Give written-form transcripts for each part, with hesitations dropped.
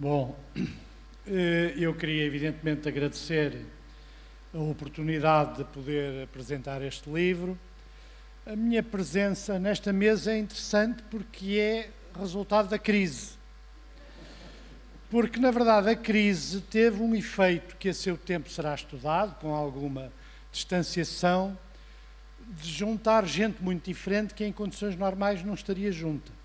Bom, eu queria evidentemente agradecer a oportunidade de poder apresentar este livro. A minha presença nesta mesa é interessante porque é resultado da crise. Porque, na verdade, a crise teve um efeito que a seu tempo será estudado, com alguma distanciação, de juntar gente muito diferente que em condições normais não estaria junta.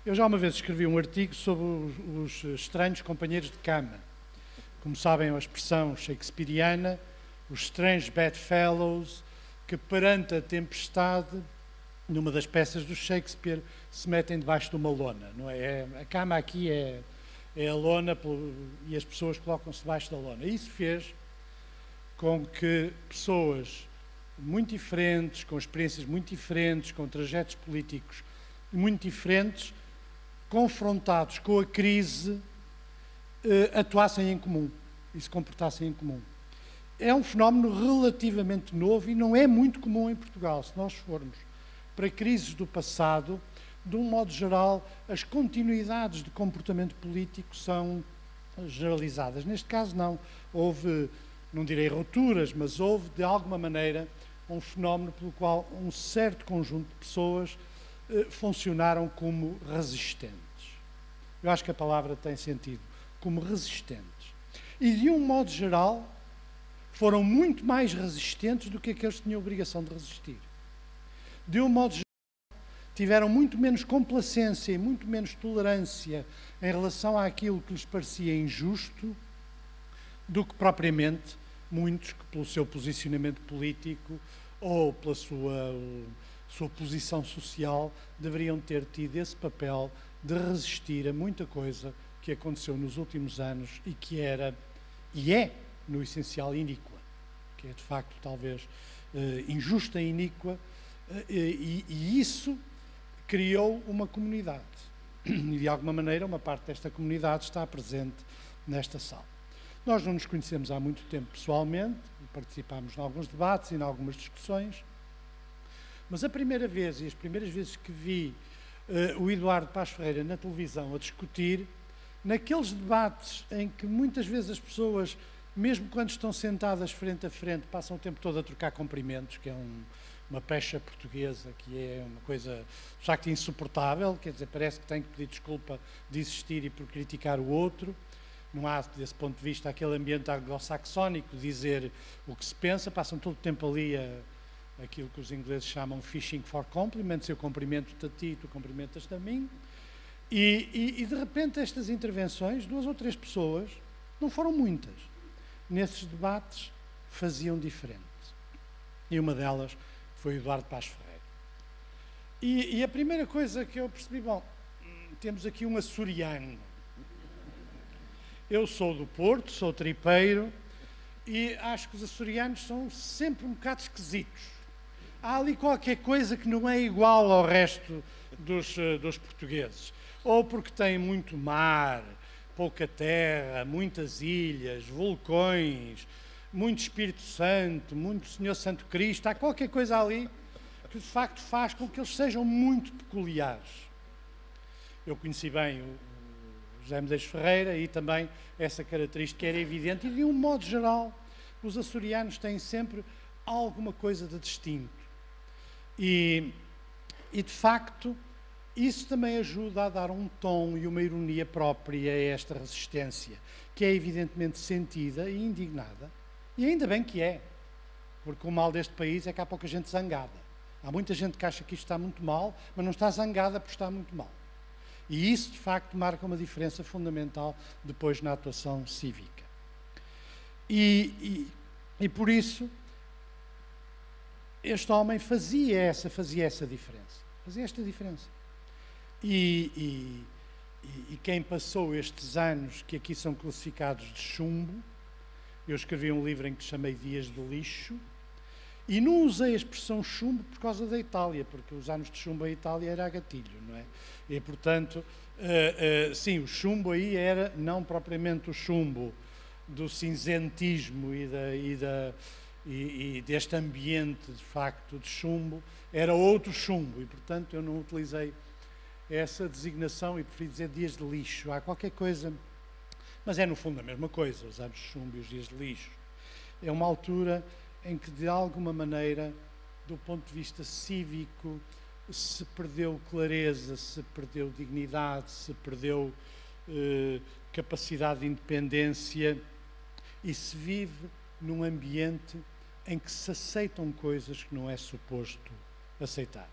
Eu já uma vez escrevi um artigo sobre os estranhos companheiros de cama. Como sabem, é uma expressão shakespeariana, os strange bedfellows, que perante a tempestade, numa das peças do Shakespeare, se metem debaixo de uma lona. Não é? A cama aqui é a lona e as pessoas colocam-se debaixo da lona. Isso fez com que pessoas muito diferentes, com experiências muito diferentes, com trajetos políticos muito diferentes, confrontados com a crise, atuassem em comum e se comportassem em comum. É um fenómeno relativamente novo e não é muito comum em Portugal. Se nós formos para crises do passado, de um modo geral, as continuidades de comportamento político são generalizadas. Neste caso, não. Houve, não direi rupturas, mas houve, de alguma maneira, um fenómeno pelo qual um certo conjunto de pessoas funcionaram como resistentes. Eu acho que a palavra tem sentido, como resistentes. E, de um modo geral, foram muito mais resistentes do que aqueles que tinham a obrigação de resistir. De um modo geral, tiveram muito menos complacência e muito menos tolerância em relação àquilo que lhes parecia injusto do que propriamente muitos que, pelo seu posicionamento político ou pela sua posição social, deveriam ter tido esse papel de resistir a muita coisa que aconteceu nos últimos anos e que era, e é, no essencial, iníqua, que é, de facto, talvez injusta e iníqua, e isso criou uma comunidade. E, de alguma maneira, uma parte desta comunidade está presente nesta sala. Nós não nos conhecemos há muito tempo pessoalmente, participámos em alguns debates e em algumas discussões, mas a primeira vez, e as primeiras vezes que vi o Eduardo Paz Ferreira na televisão a discutir, naqueles debates em que muitas vezes as pessoas, mesmo quando estão sentadas frente a frente, passam o tempo todo a trocar cumprimentos, que é uma pecha portuguesa, que é uma coisa, de facto, insuportável, quer dizer, parece que tem que pedir desculpa de existir e por criticar o outro. Não há, desse ponto de vista, aquele ambiente anglo-saxónico de dizer o que se pensa, passam todo o tempo ali aquilo que os ingleses chamam fishing for compliments, eu cumprimento-te a ti, tu cumprimentas-te a mim, e de repente estas intervenções, 2 ou 3 pessoas, não foram muitas, nesses debates faziam diferente. E uma delas foi o Eduardo Paz Ferreira. E a primeira coisa que eu percebi, bom, temos aqui um açoriano. Eu sou do Porto, sou tripeiro, e acho que os açorianos são sempre um bocado esquisitos. Há ali qualquer coisa que não é igual ao resto dos portugueses. Ou porque tem muito mar, pouca terra, muitas ilhas, vulcões, muito Espírito Santo, muito Senhor Santo Cristo. Há qualquer coisa ali que, de facto, faz com que eles sejam muito peculiares. Eu conheci bem o José Medeiros Ferreira e também essa característica era evidente. E, de um modo geral, os açorianos têm sempre alguma coisa de distinto. E, de facto, isso também ajuda a dar um tom e uma ironia própria a esta resistência, que é evidentemente sentida e indignada. E ainda bem que é, porque o mal deste país é que há pouca gente zangada. Há muita gente que acha que isto está muito mal, mas não está zangada por estar muito mal. E isso, de facto, marca uma diferença fundamental depois na atuação cívica. E por isso, este homem fazia essa diferença. Fazia esta diferença. E quem passou estes anos que aqui são classificados de chumbo, eu escrevi um livro em que chamei Dias de Lixo, e não usei a expressão chumbo por causa da Itália, porque os anos de chumbo em Itália era a gatilho, não é? E, portanto, sim, o chumbo aí era não propriamente o chumbo do cinzentismo e deste ambiente, de facto, de chumbo, era outro chumbo, e, portanto, eu não utilizei essa designação e preferi dizer dias de lixo. Há qualquer coisa mas é no fundo a mesma coisa, os anos de chumbo e os dias de lixo. É uma altura em que, de alguma maneira, do ponto de vista cívico, se perdeu clareza, se perdeu dignidade, se perdeu capacidade de independência e se vive num ambiente em que se aceitam coisas que não é suposto aceitarem.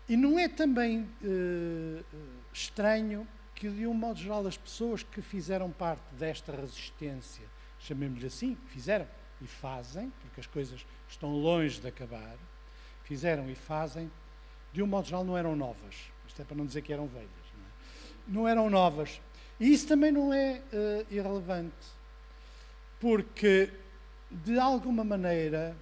E não é também estranho que, de um modo geral, as pessoas que fizeram parte desta resistência, chamemos-lhe assim, fizeram e fazem, porque as coisas estão longe de acabar, fizeram e fazem, de um modo geral não eram novas. Isto é para não dizer que eram velhas. Não eram novas. E isso também não é irrelevante, porque, de alguma maneira,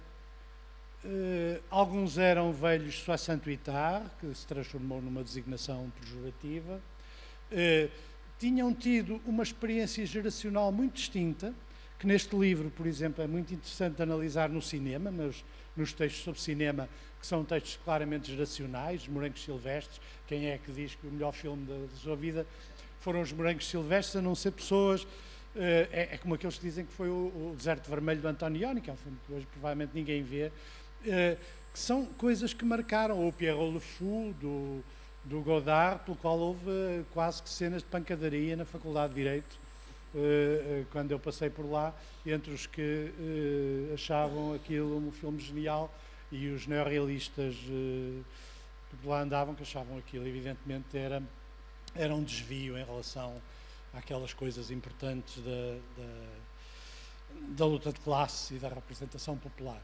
alguns eram velhos soixante-huitard, que se transformou numa designação pejorativa, tinham tido uma experiência geracional muito distinta, que neste livro, por exemplo, é muito interessante analisar no cinema, nos textos sobre cinema, que são textos claramente geracionais, Os Morangos Silvestres. Quem é que diz que o melhor filme da sua vida foram Os Morangos Silvestres, a não ser pessoas... É como aqueles que dizem que foi o Deserto Vermelho do Antonioni, que é um filme que hoje provavelmente ninguém vê, que são coisas que marcaram, ou o Pierrot Le Fou, do Godard, pelo qual houve quase que cenas de pancadaria na Faculdade de Direito, quando eu passei por lá, entre os que achavam aquilo um filme genial e os neorrealistas que lá andavam, que achavam aquilo, evidentemente, era um desvio em relação àquelas coisas importantes da luta de classe e da representação popular.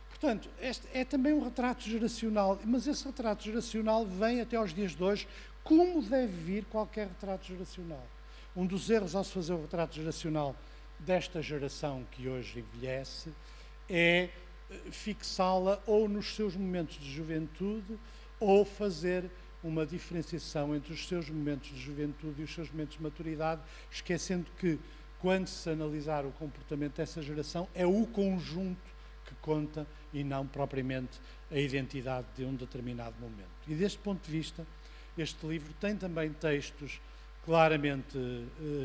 Portanto, este é também um retrato geracional, mas esse retrato geracional vem até aos dias de hoje, como deve vir qualquer retrato geracional. Um dos erros ao se fazer o retrato geracional desta geração que hoje envelhece é fixá-la ou nos seus momentos de juventude ou fazer uma diferenciação entre os seus momentos de juventude e os seus momentos de maturidade, esquecendo que, quando se analisar o comportamento dessa geração, é o conjunto que conta e não propriamente a identidade de um determinado momento. E deste ponto de vista, este livro tem também textos claramente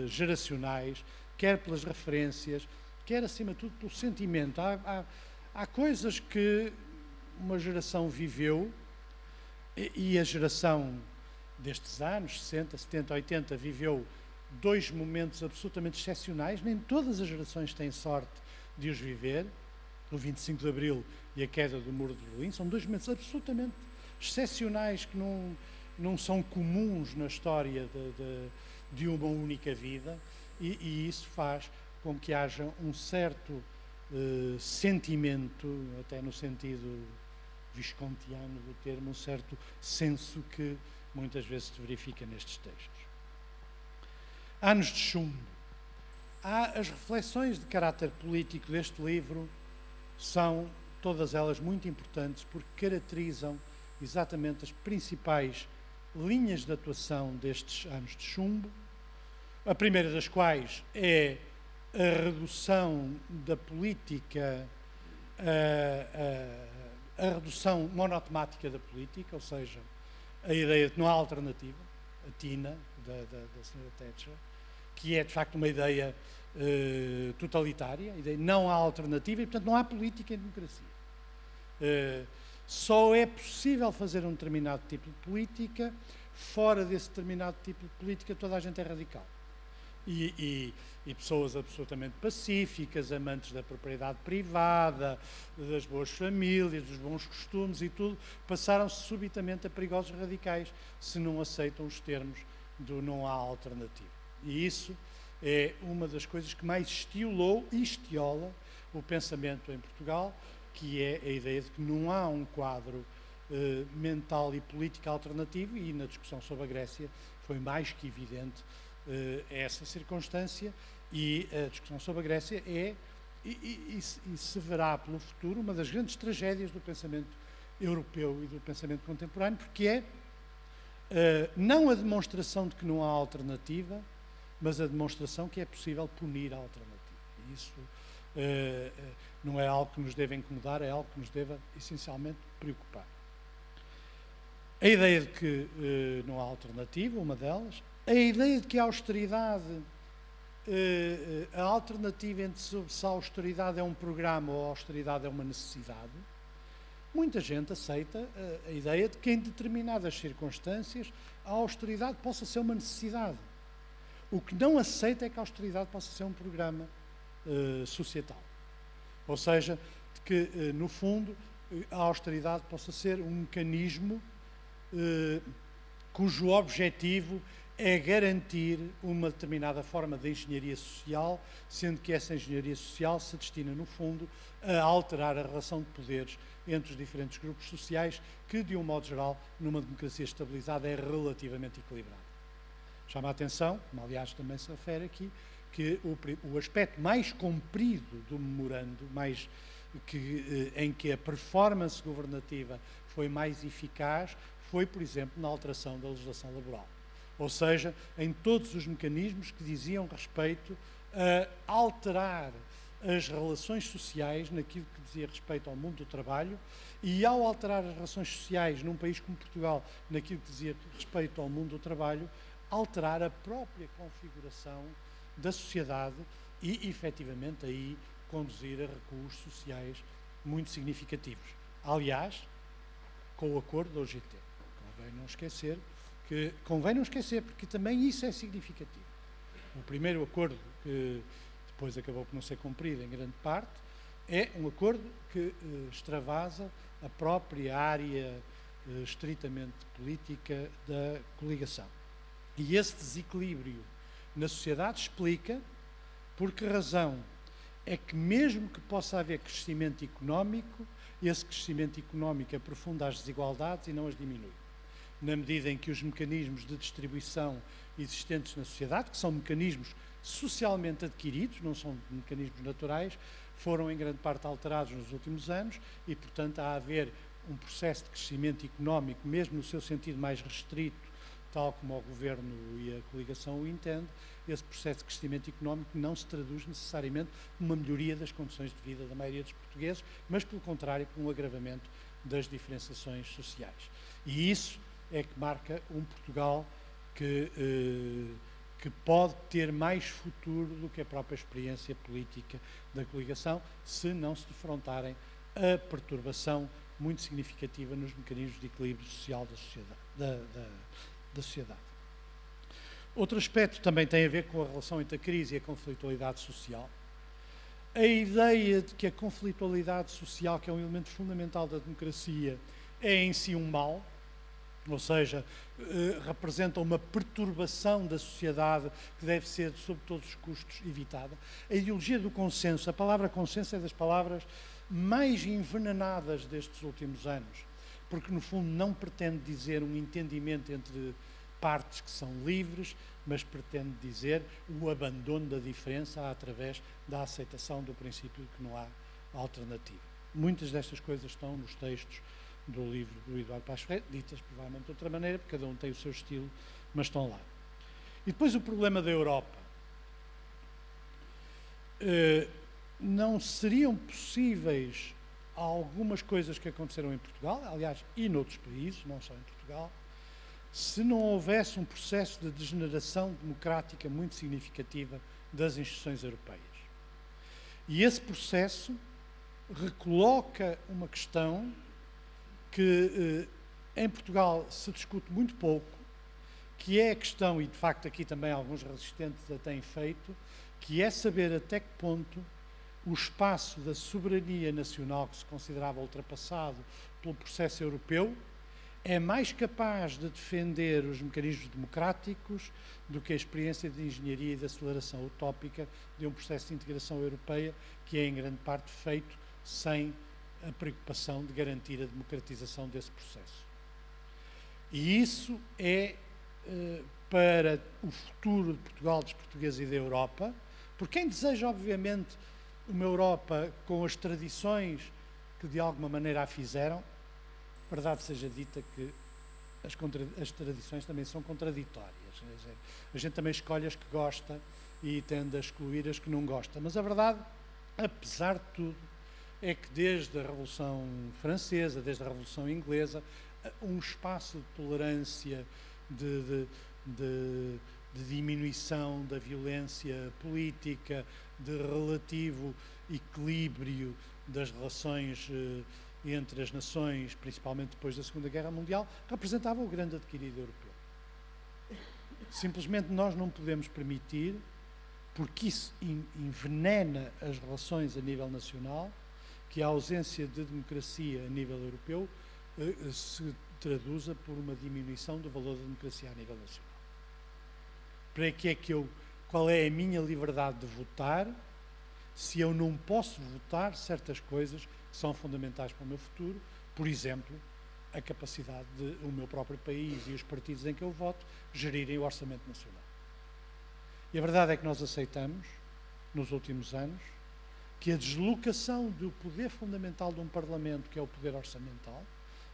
geracionais, quer pelas referências, quer, acima de tudo, pelo sentimento. Há coisas que uma geração viveu e a geração destes anos, 60, 70, 80, viveu dois momentos absolutamente excepcionais. Nem todas as gerações têm sorte de os viver. O 25 de Abril e a queda do Muro de Berlim são dois momentos absolutamente excepcionais que não são comuns na história de uma única vida, e isso faz com que haja um certo sentimento, até no sentido viscontiano do termo, um certo senso que muitas vezes se verifica nestes textos. Anos de chumbo. As reflexões de caráter político deste livro são todas elas muito importantes, porque caracterizam exatamente as principais linhas de atuação destes anos de chumbo, a primeira das quais é a redução da política, a redução monotemática da política, ou seja, a ideia de que não há alternativa, a Tina, da senhora Thatcher, que é de facto uma ideia totalitária, a ideia de não há alternativa e, portanto, não há política em democracia. Só é possível fazer um determinado tipo de política, fora desse determinado tipo de política toda a gente é radical. E pessoas absolutamente pacíficas, amantes da propriedade privada, das boas famílias, dos bons costumes e tudo, passaram-se subitamente a perigosos radicais se não aceitam os termos do não há alternativa. E isso é uma das coisas que mais estimulou e estiola o pensamento em Portugal, que é a ideia de que não há um quadro mental e político alternativo, e na discussão sobre a Grécia foi mais que evidente essa circunstância, e a discussão sobre a Grécia é, e se verá pelo futuro, uma das grandes tragédias do pensamento europeu e do pensamento contemporâneo, porque é não a demonstração de que não há alternativa, mas a demonstração que é possível punir a alternativa. E isso não é algo que nos deve incomodar, é algo que nos deve essencialmente preocupar. A ideia de que não há alternativa, uma delas. A ideia de que a austeridade a alternativa entre se a austeridade é um programa ou a austeridade é uma necessidade, muita gente aceita a ideia de que em determinadas circunstâncias a austeridade possa ser uma necessidade. O que não aceita é que a austeridade possa ser um programa societal. Ou seja, de que, no fundo, a austeridade possa ser um mecanismo cujo objetivo é garantir uma determinada forma de engenharia social, sendo que essa engenharia social se destina, no fundo, a alterar a relação de poderes entre os diferentes grupos sociais, que, de um modo geral, numa democracia estabilizada, é relativamente equilibrada. Chama a atenção, como aliás também se refere aqui, que o aspecto mais comprido do memorando, em que a performance governativa foi mais eficaz, foi, por exemplo, na alteração da legislação laboral. Ou seja, em todos os mecanismos que diziam respeito a alterar as relações sociais naquilo que dizia respeito ao mundo do trabalho, e ao alterar as relações sociais num país como Portugal naquilo que dizia respeito ao mundo do trabalho, alterar a própria configuração da sociedade e, efetivamente, aí conduzir a recuos sociais muito significativos. Aliás, com o acordo da OGT. Convém não esquecer, porque também isso é significativo. O primeiro acordo, que depois acabou por não ser cumprido em grande parte, é um acordo que extravasa a própria área estritamente política da coligação. E esse desequilíbrio na sociedade explica por que razão é que, mesmo que possa haver crescimento económico, esse crescimento económico aprofunda as desigualdades e não as diminui. Na medida em que os mecanismos de distribuição existentes na sociedade, que são mecanismos socialmente adquiridos, não são mecanismos naturais, foram em grande parte alterados nos últimos anos e, portanto, há a haver um processo de crescimento económico, mesmo no seu sentido mais restrito, tal como o Governo e a coligação o entende, esse processo de crescimento económico não se traduz necessariamente numa melhoria das condições de vida da maioria dos portugueses, mas, pelo contrário, por um agravamento das diferenciações sociais. E isso é que marca um Portugal que pode ter mais futuro do que a própria experiência política da coligação, se não se defrontarem a perturbação muito significativa nos mecanismos de equilíbrio social da sociedade. Outro aspecto também tem a ver com a relação entre a crise e a conflitualidade social. A ideia de que a conflitualidade social, que é um elemento fundamental da democracia, é em si um mal, ou seja, representa uma perturbação da sociedade que deve ser, sob todos os custos, evitada. A ideologia do consenso, a palavra consenso é das palavras mais envenenadas destes últimos anos, porque, no fundo, não pretende dizer um entendimento entre partes que são livres, mas pretende dizer o abandono da diferença através da aceitação do princípio de que não há alternativa. Muitas destas coisas estão nos textos do livro do Eduardo Paes Ferreira, ditas provavelmente de outra maneira, porque cada um tem o seu estilo, mas estão lá. E depois o problema da Europa. Não seriam possíveis algumas coisas que aconteceram em Portugal, aliás, e noutros países, não só em Portugal, se não houvesse um processo de degeneração democrática muito significativa das instituições europeias. E esse processo recoloca uma questão que em Portugal se discute muito pouco, que é a questão, e de facto aqui também alguns resistentes a têm feito, que é saber até que ponto o espaço da soberania nacional, que se considerava ultrapassado pelo processo europeu, é mais capaz de defender os mecanismos democráticos do que a experiência de engenharia e de aceleração utópica de um processo de integração europeia que é em grande parte feito sem a preocupação de garantir a democratização desse processo. E isso é para o futuro de Portugal, dos portugueses e da Europa, porque quem deseja, obviamente, uma Europa com as tradições que de alguma maneira a fizeram, verdade seja dita que as tradições também são contraditórias. A gente também escolhe as que gosta e tende a excluir as que não gosta. Mas a verdade, apesar de tudo, é que desde a Revolução Francesa, desde a Revolução Inglesa, um espaço de tolerância, de de diminuição da violência política, de relativo equilíbrio das relações entre as nações, principalmente depois da Segunda Guerra Mundial, representava o grande adquirido europeu. Simplesmente nós não podemos permitir, porque isso envenena as relações a nível nacional, que a ausência de democracia a nível europeu se traduza por uma diminuição do valor da democracia a nível nacional. Para que é que qual é a minha liberdade de votar se eu não posso votar certas coisas que são fundamentais para o meu futuro? Por exemplo, a capacidade de o meu próprio país e os partidos em que eu voto gerirem o orçamento nacional. E a verdade é que nós aceitamos, nos últimos anos, que a deslocação do poder fundamental de um Parlamento, que é o poder orçamental,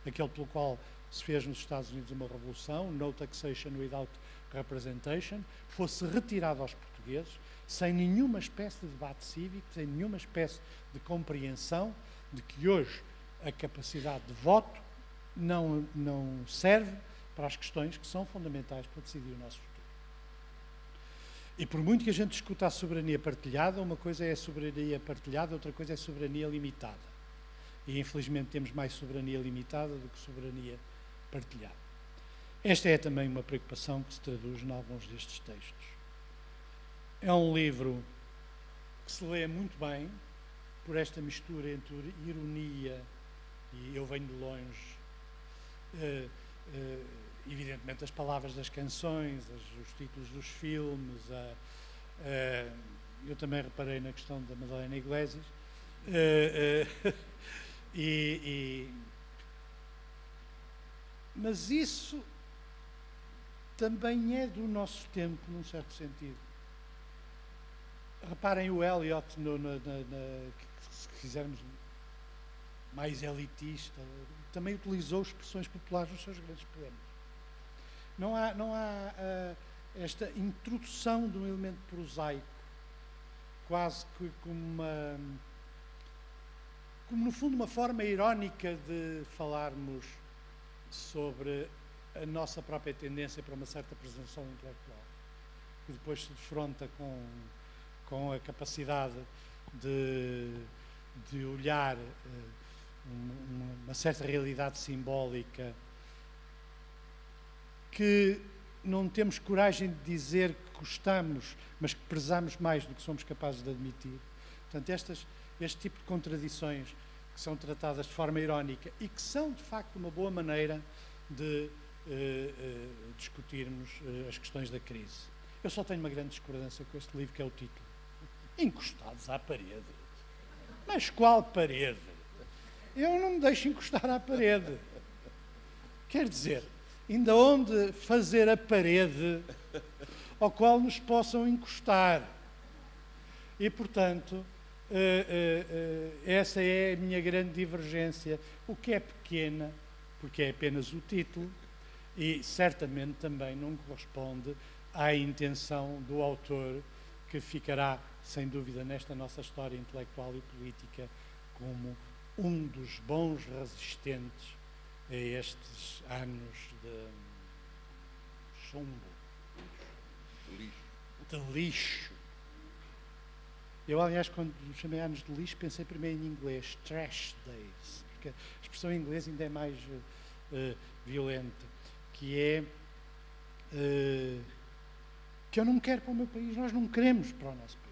aquele pelo qual se fez nos Estados Unidos uma revolução, no taxation without representation, fosse retirado aos portugueses, sem nenhuma espécie de debate cívico, sem nenhuma espécie de compreensão de que hoje a capacidade de voto não serve para as questões que são fundamentais para decidir o nosso futuro. E por muito que a gente discuta a soberania partilhada, uma coisa é a soberania partilhada, outra coisa é a soberania limitada. E infelizmente temos mais soberania limitada do que soberania partilhada. Esta é também uma preocupação que se traduz em alguns destes textos. É um livro que se lê muito bem por esta mistura entre ironia e eu venho de longe, evidentemente as palavras das canções, os títulos dos filmes, eu também reparei na questão da Madalena Iglesias, mas isso também é do nosso tempo, num certo sentido. Reparem o Eliot, se quisermos mais elitista, também utilizou expressões populares nos seus grandes poemas. Não há esta introdução de um elemento prosaico, quase que como no fundo uma forma irónica de falarmos sobre a nossa própria tendência para uma certa presunção intelectual, que depois se defronta com a capacidade de olhar uma certa realidade simbólica que não temos coragem de dizer que gostamos, mas que prezamos mais do que somos capazes de admitir. Portanto, este tipo de contradições que são tratadas de forma irónica e que são, de facto, uma boa maneira de discutirmos as questões da crise. Eu só tenho uma grande discordância com este livro, que é o título. Encostados à parede. Mas qual parede? Eu não me deixo encostar à parede. Quer dizer, ainda onde fazer a parede ao qual nos possam encostar. E, portanto, essa é a minha grande divergência, o que é pequena, porque é apenas o título, e certamente também não corresponde à intenção do autor, que ficará, sem dúvida, nesta nossa história intelectual e política, como um dos bons resistentes a estes anos de chumbo, de lixo. Eu, aliás, quando chamei anos de lixo, pensei primeiro em inglês, trash days, porque a expressão em inglês ainda é mais violenta, que é que eu não quero para o meu país, nós não queremos para o nosso país.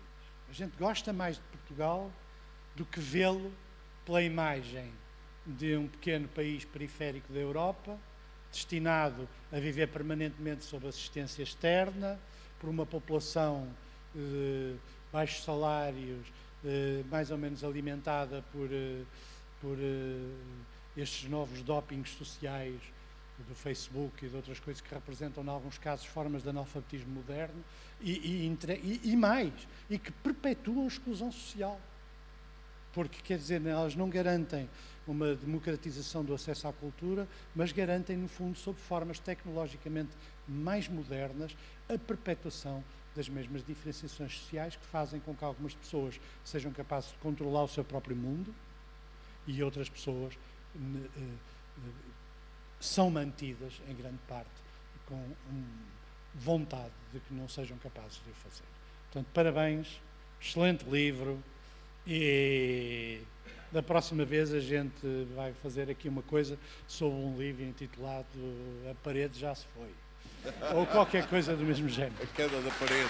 A gente gosta mais de Portugal do que vê-lo pela imagem de um pequeno país periférico da Europa, destinado a viver permanentemente sob assistência externa, por uma população de baixos salários, mais ou menos alimentada por estes novos dopings sociais do Facebook e de outras coisas que representam, em alguns casos, formas de analfabetismo moderno e mais, e que perpetuam a exclusão social. Porque, quer dizer, elas não garantem uma democratização do acesso à cultura, mas garantem, no fundo, sob formas tecnologicamente mais modernas, a perpetuação das mesmas diferenciações sociais que fazem com que algumas pessoas sejam capazes de controlar o seu próprio mundo e outras pessoas são mantidas, em grande parte, com vontade de que não sejam capazes de o fazer. Portanto, parabéns, excelente livro, e da próxima vez a gente vai fazer aqui uma coisa sobre um livro intitulado A Parede Já Se Foi, ou qualquer coisa do mesmo género. A queda da parede.